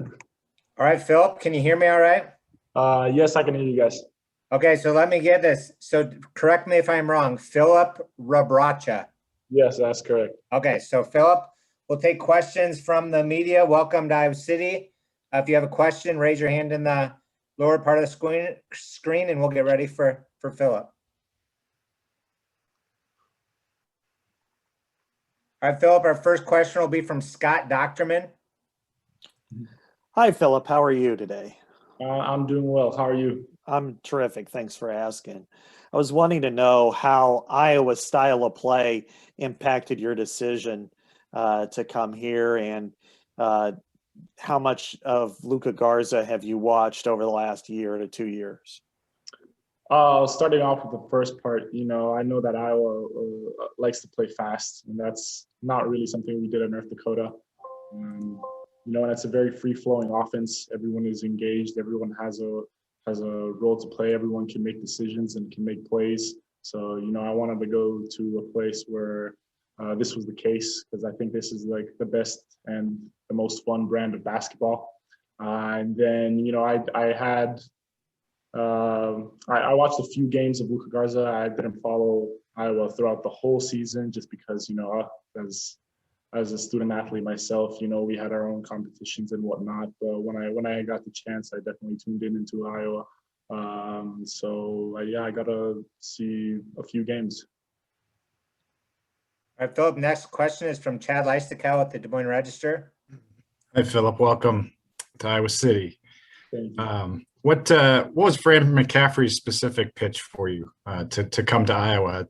All right, Philip, can you hear me all right? Yes, I can hear you guys. Okay, so let me get this. So correct me if I'm wrong. Filip Rebraca. Yes, that's correct. Okay, so Philip, we'll take questions from the media. Welcome to Iowa City. If you have a question, raise your hand in the lower part of the screen and we'll get ready for Philip. All right, Philip, our first question will be from Scott Doctorman. Hi, Philip. How are you today? I'm doing well. How are you? I'm terrific. Thanks for asking. I was wanting to know how Iowa's style of play impacted your decision to come here, and how much of Luka Garza have you watched over the last year to 2 years? Starting off with the first part, I know that Iowa likes to play fast, and that's not really something we did at North Dakota. And it's a very free-flowing offense. Everyone is engaged. Everyone has a role to play. Everyone can make decisions and can make plays. So, I wanted to go to a place where this was the case, because I think this is like the best and the most fun brand of basketball. And then, I watched a few games of Luka Garza. I didn't follow Iowa throughout the whole season just because, as a student athlete myself, we had our own competitions and whatnot. But when I got the chance, I definitely tuned into Iowa. I got to see a few games. All right, Philip, next question is from Chad Leistokow at the Des Moines Register. Hi, Philip. Welcome to Iowa City. Thank you. What was Fred McCaffery's specific pitch for you to come to Iowa?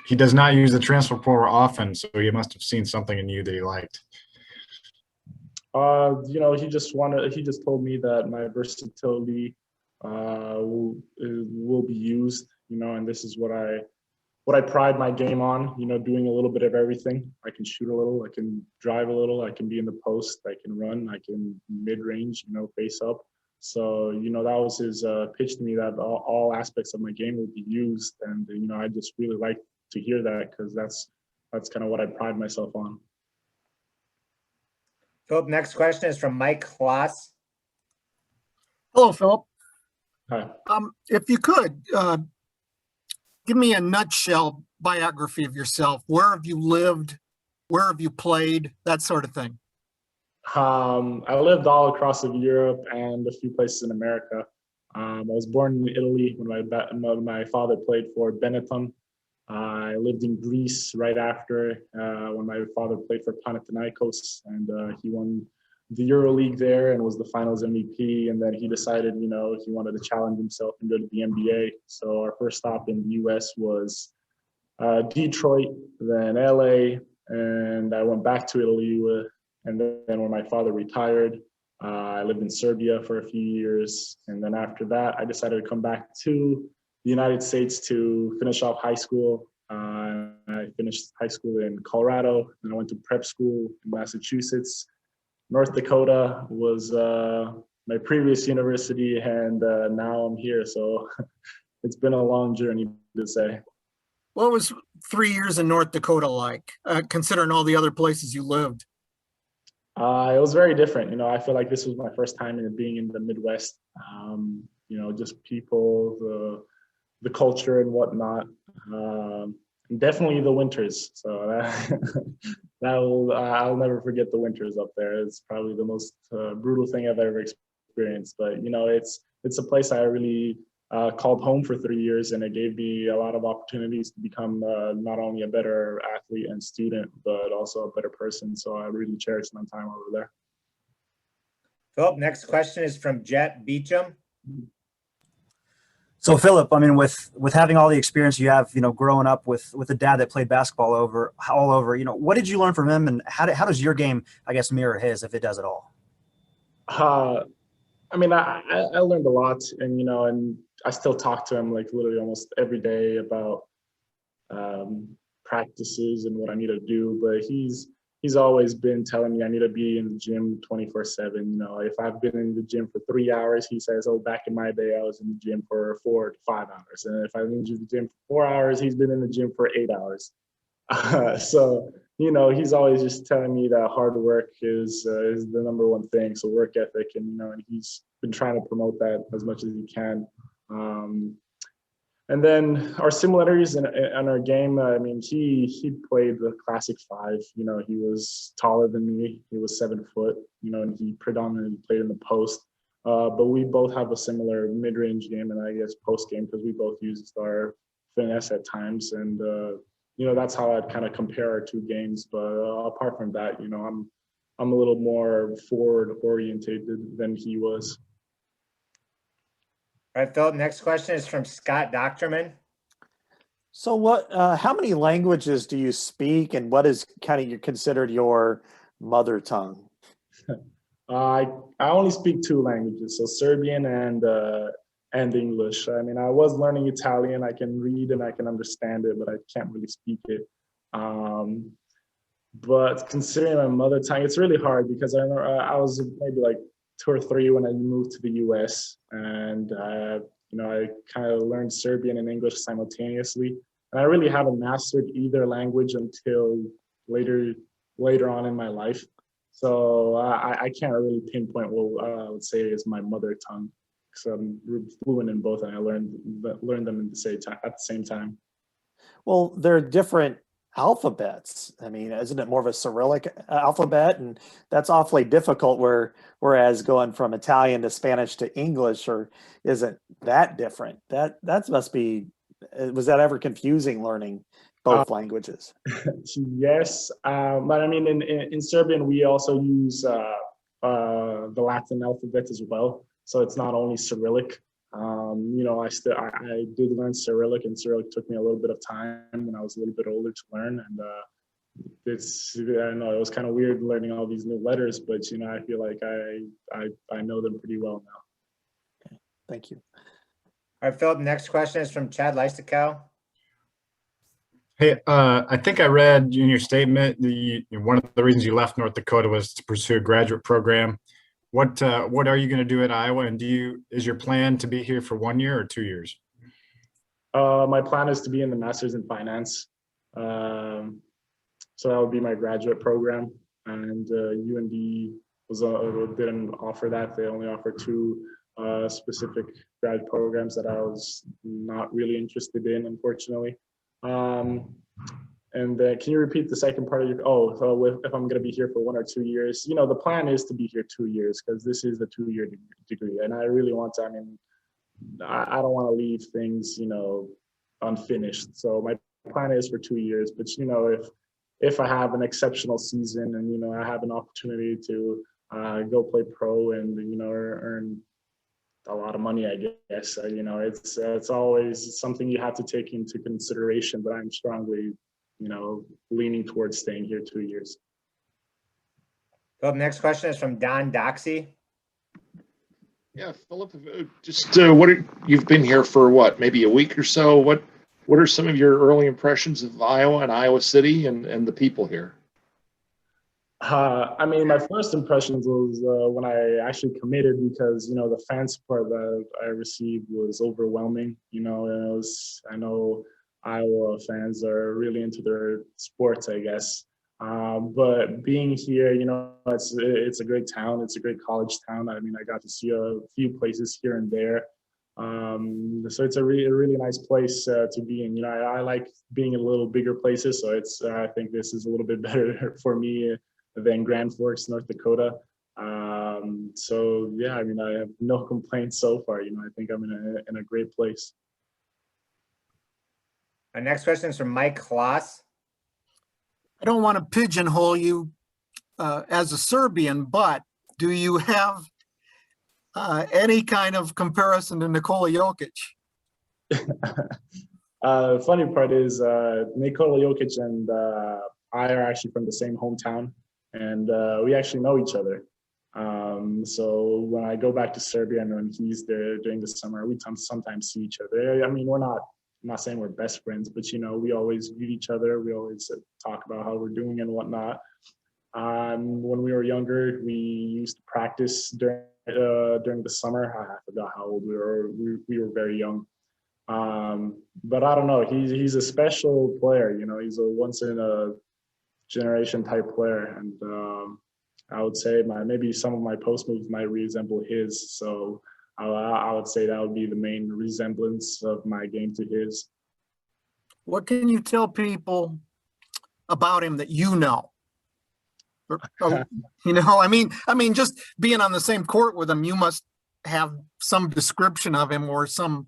He does not use the transfer portal often, so he must have seen something in you that he liked. He just told me that my versatility will be used, and this is what I pride my game on, doing a little bit of everything. I can shoot a little, I can drive a little, I can be in the post, I can run, I can mid-range, face up. So, that was his pitch to me, that all aspects of my game will be used. And, I just really like to hear that, because that's kind of what I pride myself on. Philip, next question is from Mike Kloss. Hello, Philip. Hi. If you could, give me a nutshell biography of yourself. Where have you lived? Where have you played? That sort of thing. I lived all across of Europe and a few places in America. I was born in Italy when my father played for Benetton. I lived in Greece right after when my father played for Panathinaikos, and he won the EuroLeague there and was the Finals MVP. And then he decided, he wanted to challenge himself and go to the NBA. So our first stop in the U.S. was Detroit, then LA, and I went back to Italy. And then when my father retired, I lived in Serbia for a few years. And then after that, I decided to come back to the United States to finish off high school. I finished high school in Colorado, and I went to prep school in Massachusetts. North Dakota was my previous university, and now I'm here. So it's been a long journey, to say. What was 3 years in North Dakota like, considering all the other places you lived? It was very different. I feel like this was my first time being in the Midwest. Just people, the culture and whatnot. And definitely the winters. So I'll never forget the winters up there. It's probably the most brutal thing I've ever experienced. But it's a place I really called home for 3 years, and it gave me a lot of opportunities to become not only a better athlete and student, but also a better person. So I really cherished my time over there. Philip, next question is from Jet Beecham. So Philip, I mean, with having all the experience you have, growing up with a dad that played basketball all over, what did you learn from him, and how does your game, I guess, mirror his, if it does at all? I learned a lot, and I still talk to him like literally almost every day about practices and what I need to do. But he's always been telling me I need to be in the gym 24/7. If I've been in the gym for 3 hours, he says, oh, back in my day, I was in the gym for 4 to 5 hours. And if I've been in the gym for 4 hours, he's been in the gym for 8 hours. So, he's always just telling me that hard work is the number one thing. So work ethic, and he's been trying to promote that as much as he can. And then our similarities in our game. I mean, he played the classic five. He was taller than me. He was 7 foot. And he predominantly played in the post. But we both have a similar mid-range game, and I guess post game, because we both used our finesse at times. And that's how I'd kind of compare our two games. But apart from that, I'm a little more forward orientated than he was. All right, Phil, next question is from Scott Doctorman. So how many languages do you speak, and what is kind of considered your mother tongue? I only speak 2 languages, so Serbian and English. I mean, I was learning Italian. I can read and I can understand it, but I can't really speak it. But considering my mother tongue, it's really hard, because I remember I was maybe like 2 or 3 when I moved to the U.S. and I kind of learned Serbian and English simultaneously, and I really haven't mastered either language until later on in my life. So I can't really pinpoint what I would say is my mother tongue, because I'm fluent in both, and I learned them at the same time. Well, they're different alphabets. I mean, isn't it more of a Cyrillic alphabet? And that's awfully difficult, whereas going from Italian to Spanish to English, or isn't that different? That must be, was that ever confusing learning both languages? Yes, but I mean, in Serbian, we also use the Latin alphabet as well. So it's not only Cyrillic. I did learn Cyrillic, and Cyrillic took me a little bit of time when I was a little bit older to learn. And I don't know, it was kind of weird learning all these new letters, but I feel like I know them pretty well now. Okay, thank you. All right, Philip, next question is from Chad Lysticow. Hey, I think I read in your statement one of the reasons you left North Dakota was to pursue a graduate program. What are you going to do at Iowa, and is your plan to be here for 1 year or 2 years? My plan is to be in the Master's in Finance. So that would be my graduate program, and UND didn't offer that. They only offer 2 specific grad programs that I was not really interested in, unfortunately. And can you repeat the second part of your, if I'm going to be here for 1 or 2 years? The plan is to be here 2 years, because this is the 2-year degree, and I really want to. I mean, I don't want to leave things, unfinished. So my plan is for 2 years, but if I have an exceptional season and I have an opportunity to go play pro and earn a lot of money, I guess, it's always something you have to take into consideration. But I'm strongly leaning towards staying here 2 years. Philip, next question is from Don Doxey. Yeah, Philip, just you've been here for maybe a week or so. What are some of your early impressions of Iowa and Iowa City and the people here? I mean, my first impressions was when I actually committed, because the fan support that I received was overwhelming. I know Iowa fans are really into their sports, I guess. But being here, it's a great town. It's a great college town. I mean, I got to see a few places here and there. So it's a really nice place to be in. I like being in a little bigger places. So I think this is a little bit better for me than Grand Forks, North Dakota. So yeah, I mean, I have no complaints so far. I think I'm in a great place. Our next question is from Mike Kloss. I don't want to pigeonhole you as a Serbian, but do you have any kind of comparison to Nikola Jokic? The funny part is Nikola Jokic and I are actually from the same hometown, and we actually know each other. So when I go back to Serbia and when he's there during the summer, we sometimes see each other. I mean, I'm not saying we're best friends, but we always greet each other. We always talk about how we're doing and whatnot. When we were younger, we used to practice during the summer. I forgot how old we were. We were very young. But I don't know. He's a special player. He's a once in a generation type player, and I would say maybe some of my post moves might resemble his. So I would say that would be the main resemblance of my game to his. What can you tell people about him that you know? You know, I mean, just being on the same court with him, you must have some description of him or some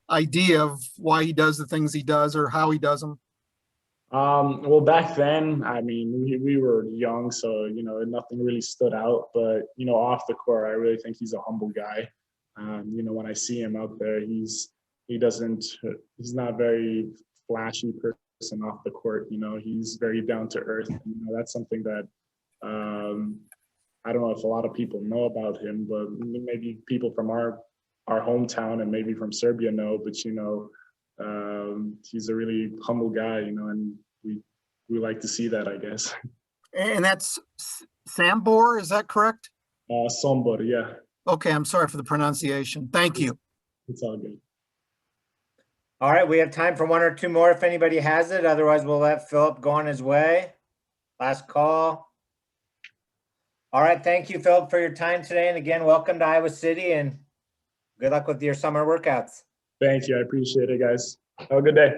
idea of why he does the things he does or how he does them. Well, back then, I mean, we were young, so, you know, nothing really stood out. But, you know, off the court, I really think he's a humble guy. You know, when I see him out there, he's not very flashy person off the court. You know, he's very down to earth. And, you know, that's something that I don't know if a lot of people know about him, but maybe people from our hometown and maybe from Serbia know. But, you know, he's a really humble guy, you know, and we like to see that, I guess. And that's Sambor, is that correct? Sombor, yeah. Okay, I'm sorry for the pronunciation. Thank you. It's all good. All right, we have time for one or two more if anybody has it. Otherwise, we'll let Filip go on his way. Last call. All right, thank you, Filip, for your time today. And again, welcome to Iowa City and good luck with your summer workouts. Thank you. I appreciate it, guys. Have a good day.